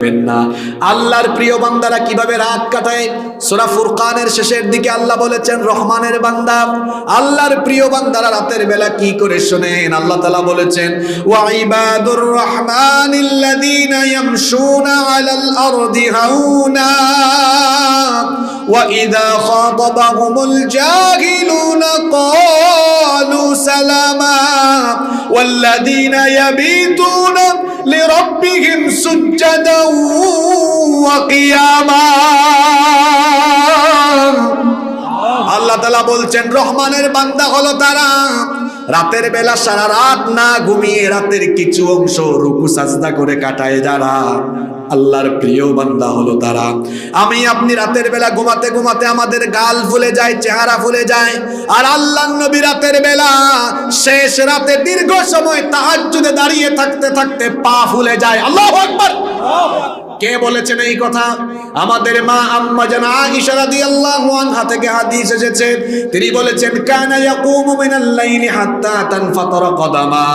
না। আল্লাহর প্রিয় বান্দারা কিভাবে রাত কাটায়? সূরা ফুরকানের শেষের দিকে আল্লাহ বলেছেন রহমানের বান্দা, আল্লাহর প্রিয় বান্দারা রাতের বেলা কি করে শোনেন। আল্লাহ তাআলা বলেছেন ওয়া ইবাদুর রহমানিল্লাযীনা ইয়ামশুনা আলাল আরদি হাওনা ওয়া ইযা খাতাবাহুমুল জাহিলুনা ক্বালু সালামা ওয়াল্লাযীনা ইয়াবিতুনা লিরাব্বিহিম সুজ্জাদা ওয়া কিয়ামা। আল্লাহ তাআলা বলছেন রহমানের বান্দা হলো তারা রাতের বেলা সারা রাত না ঘুমিয়ে রাতের কিছু অংশ রুকু সাজদা করে কাটায় যারা, আল্লাহর প্রিয় বান্দা হলো তারা। আমি আপনি রাতের বেলা ঘুমাতে ঘুমাতে আমাদের গাল ফুলে যায়, চেহারা ফুলে যায়, আর আল্লাহর নবী রাতের বেলা শেষ রাতে দীর্ঘ সময় তাহাজ্জুদে দাঁড়িয়ে থাকতে থাকতে পা ফুলে যায়। আল্লাহু আকবার। কে বলেছেন এই কথা? আমাদের মা আম্মা জান আয়েশা রাদিয়াল্লাহু আনহা থেকে হাদিস এসেছে, তিনি বলেছেন কানা ইয়াকুমু মিনাল লাইলি হাত্তা তানফাতারা কদামা।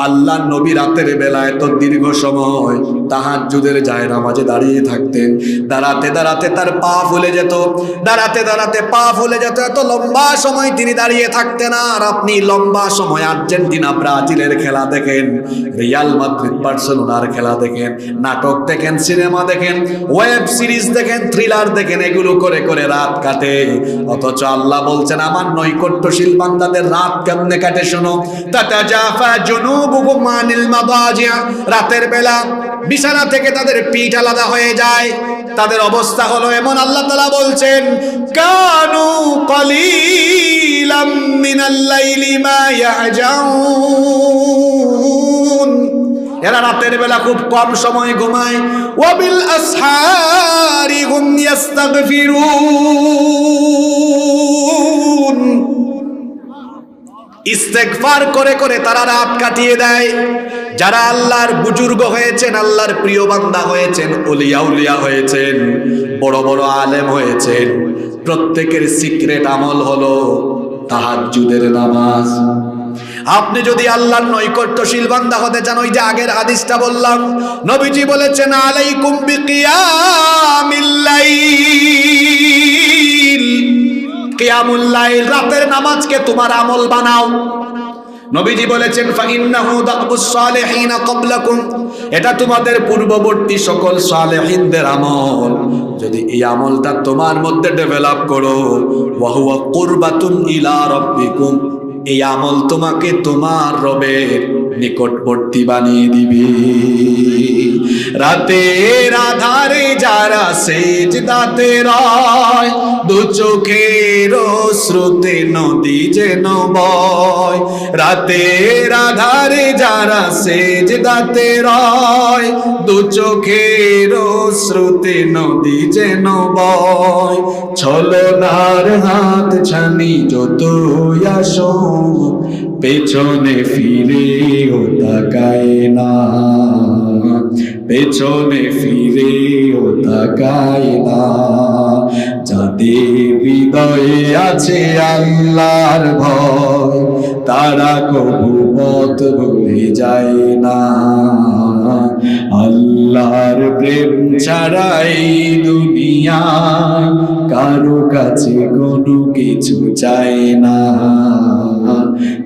আল্লাহর নবী রাতের বেলায় তো দীর্ঘ সময় তাহাজ্জুদের যায় নামাজে দাঁড়িয়ে থাকতেন, দাঁড়াতে দাঁড়াতে তার পা ফুলে যেত, দাঁড়াতে দাঁড়াতে পা ফুলে যেত। এত লম্বা সময় তিনি দাঁড়িয়ে থাকতেন। আর আপনি লম্বা সময় আর্জেন্টিনা ব্রাজিলের খেলা দেখেন, রিয়াল মাদ্রিদ বার্সেলোনার খেলা দেখেন, নাটক দেখেন, সিনেমা দেখেন, ওয়েব সিরিজ দেখেন, থ্রিলার দেখেন, এগুলো করে করে রাত কাটে। অথচ আল্লাহ বলছেন আমার নৈকট্যশীল বান্দাদের রাত কেমনে কাটে শোনো। তাতাজাফা জুনুবুহুম আনিল মাদাজি', রাতের বেলা বিছানা থেকে তাদের পিঠ আলাদা হয়ে যায়, তাদের অবস্থা হলো এমন। আল্লাহ তাআলা বলছেন কানু কলিলাম মিনাল লাইলি মা ইয়াহজাউন, এরা রাতের বেলা খুব কম সময় ঘুমায়। ওয়াবিল আসহারি হুম ইস্তাগফিরুন, ইস্তেগফার করে করে তারা রাত কাটিয়ে দেয়। যারা আল্লাহর বুজুর্গ হয়েছেন, আল্লাহর প্রিয় বান্দা হয়েছেন, ওলিয়া উলিয়া হয়েছেন, বড় বড় আলেম হয়েছেন, প্রত্যেকের সিক্রেট আমল হলো তাহাজ্জুদের নামাজ। আপনি যদি আল্লাহর নৈকট্যশীল বান্দা হতে চান, ওই যে আগের হাদিসটা বললাম, নবীজি বলেছেন আলাইকুম বিকিয়ামিল লাইল, কিয়ামুল লাইল, রাতের নামাজকে তোমার আমল বানাও। নবীজি বলেছেন ফাইন্নাহু দাবুস সালিহিনা ক্বাবলাকুম, এটা তোমাদের পূর্ববর্তী সকল সালেহিনদের আমল। যদি এই আমলটা তোমার মধ্যে ডেভেলপ করো, ওয়া হুয়া কুরবাতুন ইলা রাব্বিকুম, এই আমল তোমাকে তোমার রবের নিকটবর্তী বানিয়ে দিবে। রাতের আধারে যারা সেজদাতে রয়, দু চোখের শ্রুতে নদী যেন বয়। রাতের আধারে যারা সেজদাতে রয়, দু চোখের শ্রুতে নদী যেন বয়। ছলনার হাত ছানি যতই আসো, পেছনে ফিরেও তাকায় না, পেছনে ফিরেও তাকায় না। যাদের হৃদয়ে আছে আল্লাহর ভয়, তারা কবু পথ ভুলে যায় না। আল্লাহর প্রেম ছাড়াই দুনিয়ায় কারো কাছে কোনো কিছু চায় না,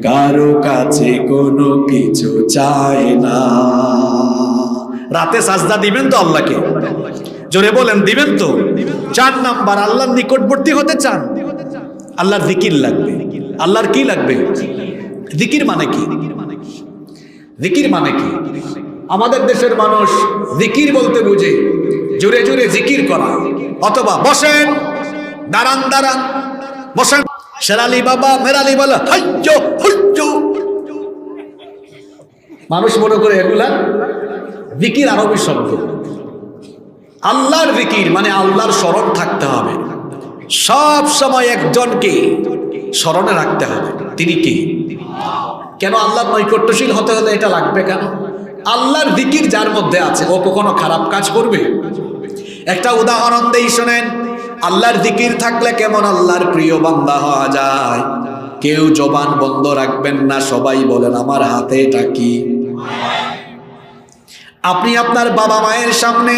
কারো কাছে কোনো কিছু চায় না। রাতে সাজদা দিবেন তো আল্লাহকে? জোরে বলেন দিবেন তো? 4 নাম্বার, আল্লাহর নিকটবর্তী হতে চান, আল্লাহর জিকির লাগবে। আল্লাহর কি লাগবে? জিকির মানে কি? জিকির মানে কি? আমাদের দেশের মানুষ জিকির বলতে বুঝে জোরে জোরে জিকির করা, অথবা বসেন, দাঁড়ান দাঁড়ান, বসেন, শেরালি বাবা মেরালি বলে হাইয়ো হুইয়ো। মানুষ মনে করে এগুলা জিকির আরবি শব্দ। আল্লাহর জিকির মানে আল্লাহর স্মরণ থাকতে হবে, সব সময় একজনকে স্মরণে রাখতে হবে। তিনি কি? কেন? আল্লাহর নৈকট্যশীল হতে হলে এটা লাগবে কেন? আল্লাহর জিকির যার মধ্যে আছে ও কখনো খারাপ কাজ করবে? একটা উদাহরণ দেই শোনেন। আল্লাহর জিকির থাকলে কেমন আল্লাহর প্রিয় বান্দা হওয়া যায়। কেউ জবান বন্ধ রাখবেন না, সবাই বলেন আমার হাতে এটা কি। আপনি আপনার বাবা মায়ের সামনে,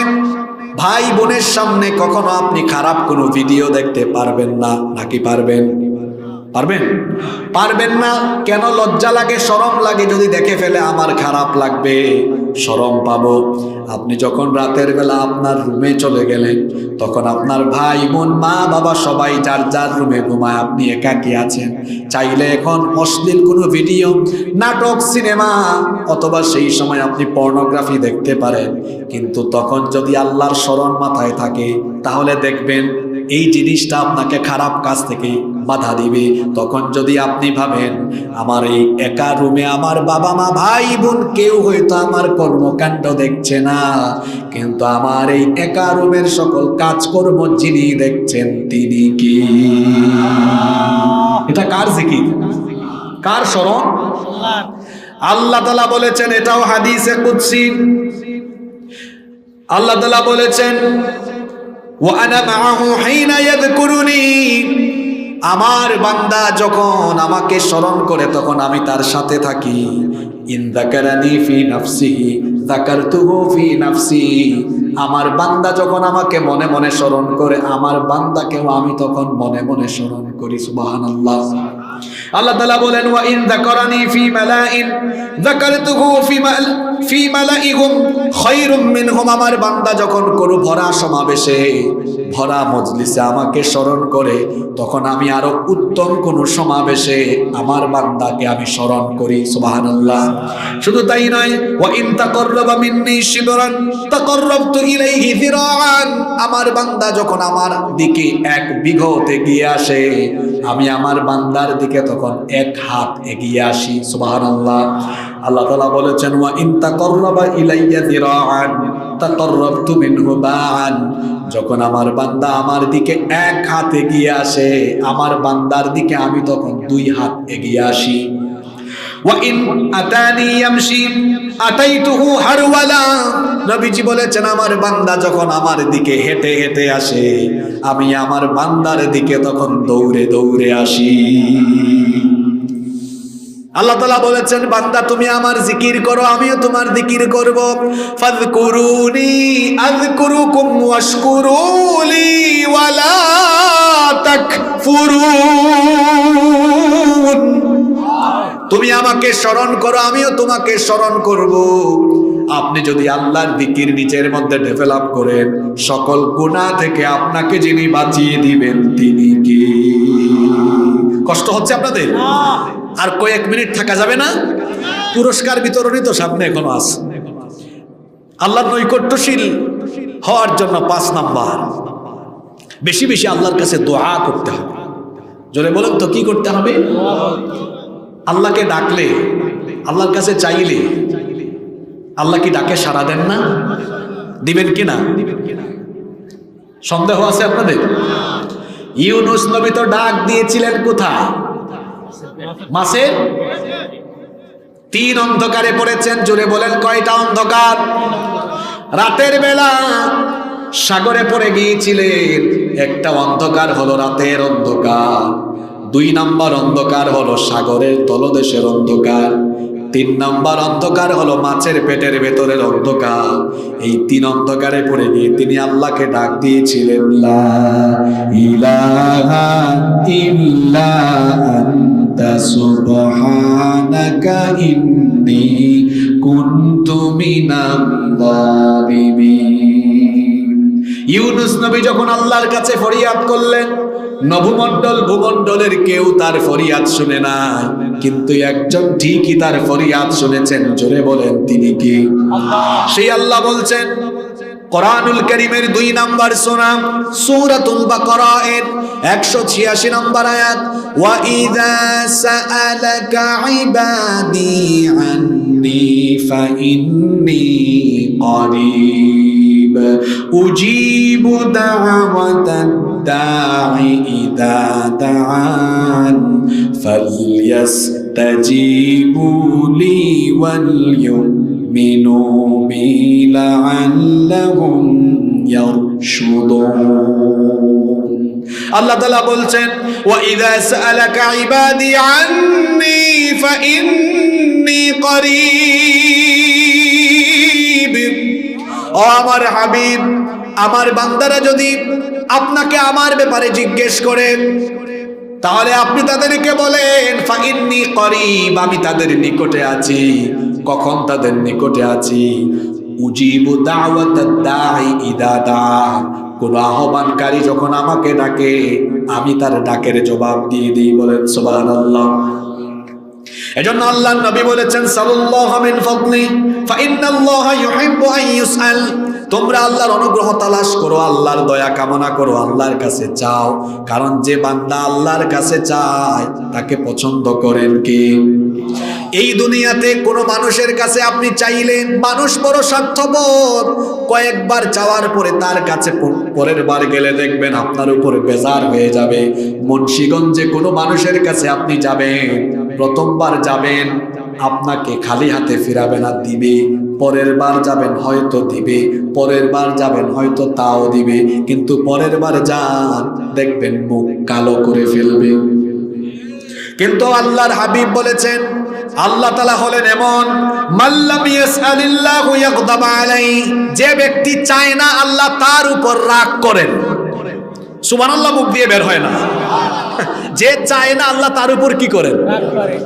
ভাই বোনের সামনে কখনো আপনি খারাপ কোনো ভিডিও দেখতে পারবেন না, নাকি পারবেন? পারবেন? পারবেন না। কেন? লজ্জা লাগে, শরম লাগে। যদি দেখে ফেলে আমার খারাপ লাগবে, শরম পাবো। আপনি যখন রাতের বেলা আপনার রুমে চলে গেলেন, তখন আপনার ভাই বোন মা বাবা সবাই যার যার রুমে ঘুমায়, আপনি একাকী আছেন। চাইলে এখন অশ্লীল কোনো ভিডিও, নাটক, সিনেমা অথবা সেই সময় আপনি পর্নোগ্রাফি দেখতে পারেন। কিন্তু তখন যদি আল্লাহর স্মরণ মাথায় থাকে, তাহলে দেখবেন এই জিনিসটা আপনাকে খারাপ কাজ থেকে বাধা দিবে। তখন যদি আপনি ভাবেন আমার এই একা রুমে আমার বাবা মা ভাই বোন কেউ হয়তো আমার কর্মকাণ্ড দেখছে না, কিন্তু আমার এই একা রুমের সকল কাজকর্ম যিনি দেখছেন তিনি কি? এটা কার জিকির? কার স্মরণ? আল্লাহ তাআলা বলেছেন, এটাও হাদিসে কুদসি। আল্লাহ তাআলা বলেছেন ওয়া আনা মাআহু হিনা ইয়াযকুরুনি, আমার বান্দা যখন আমাকে স্মরণ করে তখন আমি তার সাথে থাকি। ইন যাকারানি ফি নাফসিহি যাকারতুহু ফি নাফসি, আমার বান্দা যখন আমাকে মনে মনে স্মরণ করে, আমার বান্দাকেও আমি তখন মনে মনে স্মরণ করি। সুবহানাল্লাহ। আল্লাহ তাআলা বলেন ওয়া ইন যাকারানি ফি মালাইন যাকারতুহু ফি মালাইহুম খায়রুম মিনহুম, আমার বান্দা যখন কোনো ভরা সমাবেশে, ভরা মজলিসে আমাকে স্মরণ করে, তখন আমি আরো উত্তম কোন সমাবেশে আমার বান্দাকে আমি স্মরণ করি। সুবহানাল্লাহ। শুধু তাই নয়, ওয়া ইন তাকাররাবা মিন্নি শিবরান তাকাররাবতু ইলাইহি যিরাআন, আমার বান্দা যখন আমার দিকে এক বিঘত এগিয়ে আসে, আমি আমার বান্দার দিকে তখন এক হাত এগিয়ে আসি। সুবহানাল্লাহ। আল্লাহ তাআলা বলেছেন ওয়া ইন তাকাররাবা ইলাইয়া যিরাআন তাকাররাবতু মিনহু বা'আন, যখন আমার বান্দা আমার দিকে এক হাত এগিয়ে আসে, আমার বান্দার দিকে আমি তখন দুই হাত এগিয়ে আসি। ওয়া ইন আতানি ইয়ামশি আতাইতুহু হারওয়ালা, নবীজি বলেছেন আমার বান্দা যখন আমার দিকে হেঁটে হেঁটে আসে, আমি আমার বান্দার দিকে তখন দৌড়ে দৌড়ে আসি। আল্লাহ তাআলা বলেছেন বান্দা তুমি আমার জিকির করো, আমিও তোমার জিকির করব। ফাযকুরুনি আযকুরুকুম ওয়াশকুরুলি ওয়ালা তাকফুরুন, তুমি আমাকে স্মরণ করো, আমিও তোমাকে স্মরণ করব। আপনি যদি আল্লাহর জিকির নিজের মধ্যে ডেভেলপ করেন, সকল গুনাহ থেকে আপনাকে যিনি বাঁচিয়ে দিবেন তিনি কি? কষ্ট হচ্ছে আপনাদের? আর কয়েক মিনিট থাকা যাবে না? পুরস্কার বিতরণী তো সামনে এখনো আছে। আল্লাহর নৈকট্যশীল হওয়ার জন্য 5 নাম্বার, বেশি বেশি আল্লাহর কাছে দোয়া করতে হবে। জোরে বলেন তো কি করতে হবে? আল্লাহকে ডাকলে, আল্লাহর কাছে চাইলে আল্লাহ কি ডাকে সাড়া দেন না? দিবেন কি না? সন্দেহ আছে আপনাদের? ইউনূস নবী তো ডাক দিয়েছিলেন কোথায়? মাছের 3 অন্ধকারে পড়েছেন। জোরে বলেন কয়টা অন্ধকার? রাতের বেলা সাগরে পড়ে গিয়েছিলেন। একটা অন্ধকার হলো রাতের অন্ধকার, 2 নাম্বার অন্ধকার হলো সাগরের তলদেশের অন্ধকার, 3 নাম্বার অন্ধকার হলো মাছের পেটের ভেতরের অন্ধকার। এই 3 অন্ধকারে পড়ে গিয়ে তিনি আল্লাহকে ডাক দিয়েছিলেন লা ইলাহা ইল্লা আনতা সুবহানাকা ইন্নী কুনতু মিনাল যালিমিন। ইউনূস নবী যখন আল্লাহর কাছে ফরিয়াদ করলেন, নভমণ্ডল ভূমণ্ডলের কেউ তার ফরিয়াদ শুনে না, কিন্তু একজন ঠিকই তার ফরিয়াদ শুনেছেন। জোরে বলেন তিনি কি? সেই আল্লাহ বলছেন কোরআনুল কারীমের 2 নাম্বার সূরা সূরাতুল বাকারা এর 186 নম্বর আয়াত, ওয়া ইযা সাআলাকা ইবাদি আন্নী ফাইন্নী করিব উজিবু দাওয়াতাদ দাঈ ইযা দাআন ফালইস্তাজিবু লি ওয়াল মিনু লাআল্লাহুম ইয়ারশুদুন। আল্লাহ তাআলা বলছেন ওয়া ইযা সাআলাকা ইবাদি আন্নী ফাইন্নী করিব, ও আমার হাবিব, আমার বান্দারা যদি আপনাকে আমার ব্যাপারে জিজ্ঞেস করে, তাহলে আপনি তাদেরকে বলেন ফাইন্নী করিব, আমি তাদের নিকটে আছি। কখন তাদের নিকটে আছি? উজিবু দাওয়াতাদ দাঈ ইদা দা, কোন আহ্বানকারী যখন আমাকে ডাকে আমি তার ডাকের জবাব দিয়ে দিই। বলেন সুবহানাল্লাহ। এজন্য আল্লাহর নবী বলেছেন সাল্লাল্লাহু মিন ফাদলি ফাইন্নাল্লাহা ইউহিব্বু আন ইউসআল, তোমরা আল্লাহর অনুগ্রহ তালাশ করো, আল্লাহর দয়া কামনা করো, আল্লাহর কাছে চাও, কারণ যে বান্দা আল্লাহর কাছে চায় তাকে পছন্দ করেন কে? এই দুনিয়াতে কোনো মানুষের কাছে আপনি চাইলেন, মানুষ বড় স্বার্থপর, কয়েকবার চাওয়ার পরে তার কাছে পরের বার গেলে দেখবেন আপনার উপরে বেজার হয়ে যাবে। মুন্সিগঞ্জে কোনো মানুষের কাছে আপনি যাবেন, প্রথমবার যাবেন আপনাকে খালি হাতে ফিরাবে না, দিবে। পরের বার যাবেন হয়তো দিবে, পরের বার যাবেন হয়তো তাও দিবে, কিন্তু পরের বার যান দেখবেন মুখ কালো করে ফেলবে। কিন্তু আল্লাহর হাবিব বলেছেন, আল্লাহ তাআলা হলেন এমন, মাল্লাম ইয়াসআলিল্লাহু ইয়াগদাব আলাইহি, যে ব্যক্তি চায় না আল্লাহ তার উপর রাগ করেন। সুবহানাল্লাহ মুখ দিয়ে বের হয় না। যে চায় না আল্লাহ তার উপর কি করেন? রাগ করেন।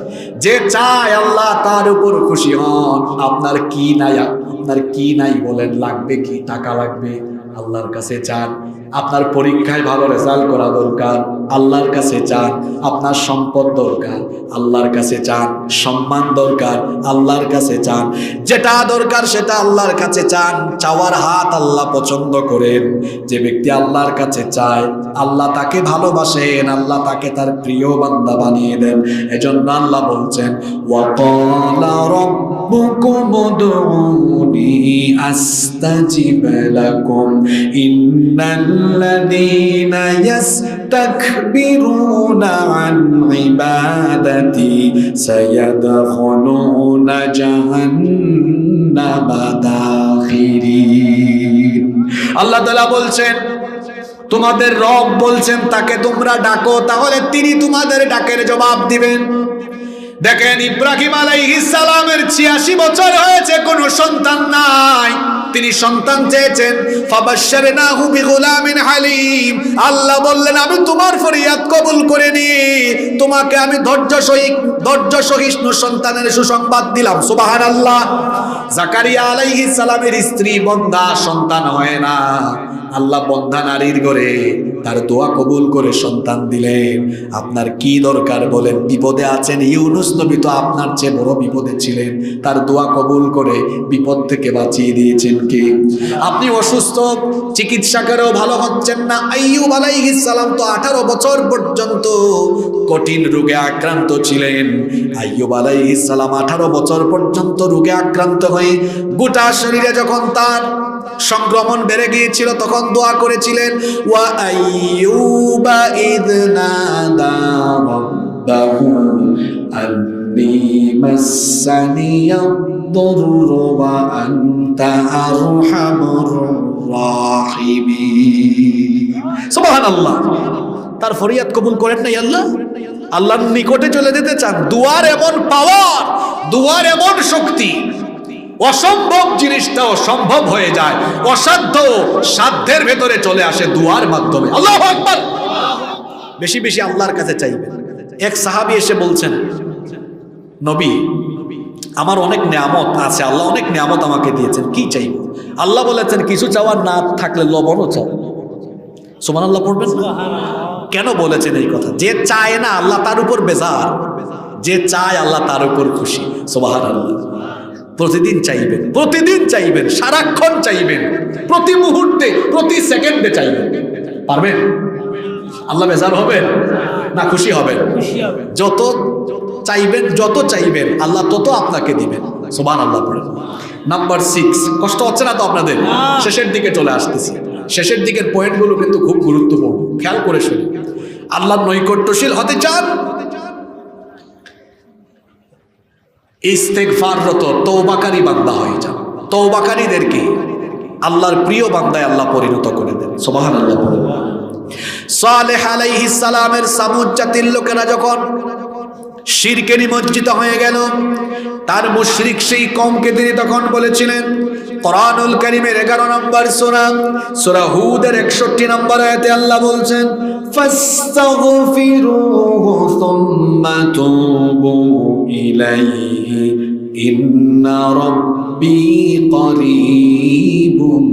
যে চায় আল্লাহ তার উপর খুশি হন। আপনার কি নাই, আপনার কি নাই বলেন, লাগবে কি? টাকা লাগবে, আল্লাহর কাছে চান। আপনার পরীক্ষায় ভালো রেজাল্ট করা দরকার, আল্লাহর কাছে চান। আপনার সম্পদ দরকার, আল্লাহর কাছে চান। সম্মান দরকার, আল্লাহর কাছে চান। যেটা দরকার সেটা আল্লাহর কাছে চান। চাওয়ার হাত আল্লাহ পছন্দ করেন। যে ব্যক্তি আল্লাহর কাছে চায় আল্লাহ তাকে ভালোবাসেন, আল্লাহ তাকে তার প্রিয় বান্দা বানিয়ে দেন। এজন্য আল্লাহ বলছেন, ওয়াকালা রাব্বুকুম উদউনি আস্তাজিব লাকুম ইন্নাল্লাযীনা ইয়াস্তাকবিরুনা আন ইবাদাতি সায়াদখুলুনা জাহান্নামা দাখিরিন। আল্লাহ তাআলা বলছেন, তোমাদের রব বলছেন তাকে তোমরা ডাকো, তাহলে তিনি তোমাদের ডাকের জবাব দিবেন। দেখেন, ইব্রাহিম আলাইহিস সালামের 86 বছর হয়েছে, কোনো সন্তান নাই। তিনি সন্তান চেয়েছেন, ফাবাশশারনাহু বিগুলামিন হালিম। আল্লাহ বললেন, আমি তোমার ফরিয়াদ কবুল করে নিয়ে তোমাকে আমি ধৈর্য সহিষ্ণু সন্তানের সুসংবাদ দিলাম। সুবহানাল্লাহ। জাকারিয়া আলাইহিস সালামের স্ত্রী বন্ধা, সন্তান হয় না। আল্লাহ বন্ধা নারীর ঘরে তার দোয়া কবুল করে সন্তান দিলেন। আপনার কি দরকার বলেন? বিপদে আছেন, ইউনুস নবী তো আপনার চেয়ে বড় বিপদে ছিলেন, তার দোয়া কবুল করে বিপদ থেকে বাঁচিয়ে দিয়েছেন কে? আপনি অসুস্থ, চিকিৎসা করেও ভালো হচ্ছেন না। আইয়ুব আলাইহিস সালাম তো 18 বছর পর্যন্ত কঠিন রোগে আক্রান্ত ছিলেন। আইয়ুব আলাইহিস সালাম 18 বছর পর্যন্ত রোগে আক্রান্ত হয়ে গোটা শরীরে যখন তার সংক্রমণ বেড়ে গিয়েছিল তখন দোয়া করেছিলেন, ওয়া আইয়ুবা ইয নাদা রাব্বাহু আন্নী মাসানিয়াদ-দুররু ওয়া আনতা আরহামুর রাহিমিন। সুবহানাল্লাহ। তার ফরিয়াদ কবুল করেন নাই আল্লাহ? আল্লাহর নিকটে চলে যেতে চান। দুয়ার এমন পাওয়ার, দুয়ার এমন শক্তি, অসম্ভব জিনিসটা অসম্ভব হয়ে যায়, অসাধ্য সাধ্যের ভেতরে চলে আসে দুয়ার মাধ্যমে। আল্লাহু আকবার। বেশি বেশি আল্লাহর কাছে চাইবেন। এক সাহাবী এসে বলছেন, নবী, আমার অনেক নিয়ামত আছে, আল্লাহ অনেক নিয়ামত আমাকে দিয়েছেন, কি চাইব? আল্লাহ বলেছেন, কিছু চাওয়ার না থাকলে লবণও চাও। সুবহানাল্লাহ পড়বেন। কেন বলেছেন এই কথা? যে চায় না আল্লাহ তার উপর বেজার, যে চায় আল্লাহ তার উপর খুশি। সুবহানাল্লাহ। প্রতিদিন চাইবেন, প্রতিদিন চাইবেন, সারাক্ষণ চাইবেন, প্রতি মুহূর্তে, প্রতি সেকেন্ডে চাইবেন। পারবেন? আল্লাহ বেজার হবেন না খুশি হবেন? যত চাইবেন, যত চাইবেন আল্লাহ তত আপনাকে দিবেন। সুবহানাল্লাহ পড়েন। নাম্বার 6, কষ্ট হচ্ছে না তো আপনাদের? শেষের দিকে চলে আসতেছি। শেষের দিকের পয়েন্টগুলো কিন্তু খুব গুরুত্বপূর্ণ, খেয়াল করে শুনুন। আল্লাহর নৈকট্যশীল হতে চান, ইস্তেগফাররত তওবাকারী বান্দা হয়ে যান। তওবাকারীদেরকে আল্লাহর প্রিয় বান্দায় আল্লাহ পরিণত করে দেন। সুবহানাল্লাহ। সালেহ আলাইহিস সালামের সামুদ জাতির লোকেরা যখন শিরকে নিমজ্জিত হয়ে গেল, তার মুশরিক সেই কওমকে তিনি তখন বলেছিলেন, কোরআনুল কারীমের 11 নম্বর সূরা সূরা হুদের 61 নম্বর আয়াতে আল্লাহ বলছেন ফাস্তাগফিরুহু সুম্মা তুবু ইলাইহি ইন্না রাব্বী করিবুম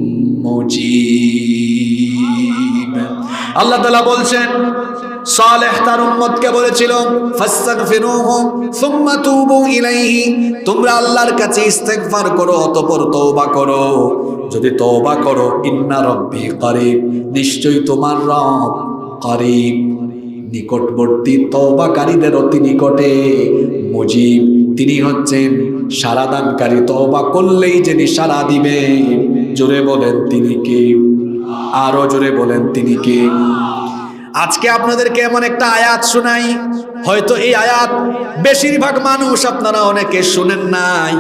মুজিব। আল্লাহ তাআলা বলছেন সালেহ তার উম্মতকে বলেছিল ফাস্তাগফিরুহু সুম্মা তুবু ইলাইহি, তোমরা আল্লাহর কাছে ইস্তেগফার করো অতঃপর তওবা করো। যদি তওবা করো ইন্না রাব্বী করিব, নিশ্চয়ই তোমার রব করিব, নিকটবর্তী, তওবাকারীদের অতি নিকটে, মুজিব, তিনি হচ্ছেন সারাদানকারী, তওবা করলেই যিনি সাড়া দিবে। জোরে বলেন তিনি কে? আরো জোরে বলেন তিনি কে? আজকে আপনাদেরকে এমন একটা আয়াত শোনাই, হয়তো এই আয়াত বেশিরভাগ মানুষ আপনারা অনেকে শুনেন নাই।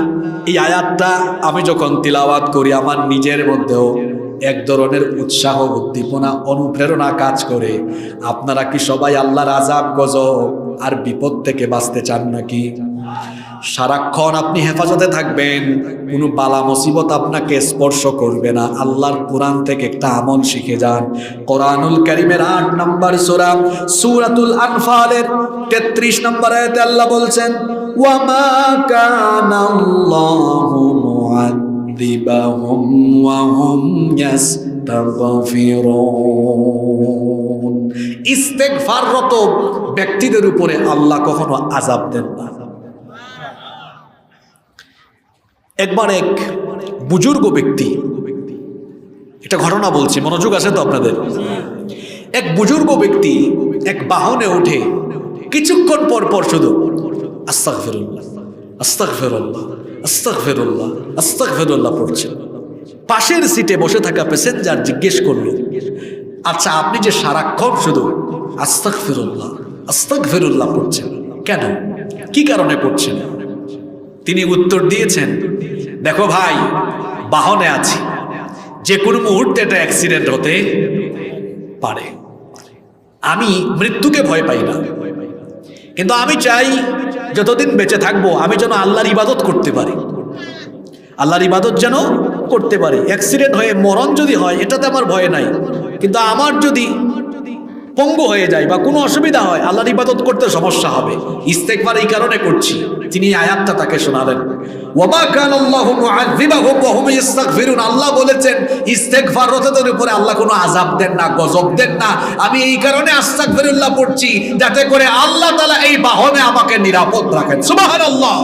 এই আয়াতটা আমি যখন তিলাওয়াত করি আমার নিজের মধ্যেও এক ধরনের উৎসাহ, উদ্দীপনা, অনুপ্রেরণা কাজ করে। আপনারা কি সবাই আল্লাহর আযাব, গজব আর বিপদ থেকে বাঁচতে চান নাকি? সারাক্ষণ আপনি হেফাজতে থাকবেন, কোনো বালা মুসিবত আপনাকে স্পর্শ করবে না। আল্লাহর কোরআন থেকে একটা আমল শিখে যান। কোরআনুল কারীমের 8 নম্বর সূরা সূরাতুল আনফালের 33 নম্বর আয়াতে আল্লাহ বলছেন ওয়া মা কানাল্লাহু মুআযিবাহুম ওয়া হুম ইস্তাগফিরুন। ইস্তেগফাররত ব্যক্তিদের উপরে আল্লাহ কখনো আযাব দেন না। একবার এক বুজুর্গ ব্যক্তি, এটা ঘটনা বলছি, মনোযোগ আছে তো আপনাদের? এক বুজুর্গ ব্যক্তি এক বাহনে উঠে কিছুক্ষণ পর পর শুধু আস্তাগফিরুল্লাহ আস্তাগফিরুল্লাহ আস্তাগফিরুল্লাহ আস্তাগফিরুল্লাহ পড়ছেন। পাশের সিটে বসে থাকা প্যাসেঞ্জার জিজ্ঞেস করলো, আচ্ছা আপনি যে সারাক্ষণ শুধু আস্তাগফিরুল্লাহ আস্তাগফিরুল্লাহ পড়ছেন কেন, কি কারণে পড়ছেন? তিনি উত্তর দিয়েছেন, দেখো ভাই, বাহনে আছি, যে কোনো মুহূর্তে এটা অ্যাক্সিডেন্ট হতে পারে। আমি মৃত্যুকে ভয় পাই না, কিন্তু আমি চাই যতদিন বেঁচে থাকবো আমি যেন আল্লাহর ইবাদত করতে পারি, আল্লাহর ইবাদত যেন করতে পারি। অ্যাক্সিডেন্ট হয়ে মরণ যদি হয় এটাতে আমার ভয় নাই, কিন্তু আমার যদি পঙ্গু হয়ে যায় বা কোনো অসুবিধা হয় আল্লাহর ইবাদত করতে সমস্যা হবে। ইস্তেগফার এই কারণে করছি। তিনি আয়াতটা তাকে শোনালেন, ওয়ামা কানাল্লাহু মুআযিবাহুম ওয়া হুম ইস্তাগফিরুন। আল্লাহ বলেছেন ইস্তেগফাররতদের উপরে আল্লাহ কোনো আযাব দেন না, গজব দেন না। আমি এই কারণে আস্তাগফিরুল্লাহ পড়ছি যাতে করে আল্লাহ তাআলা এই বাহনে আমাকে নিরাপদ রাখেন। সুবহানাল্লাহ।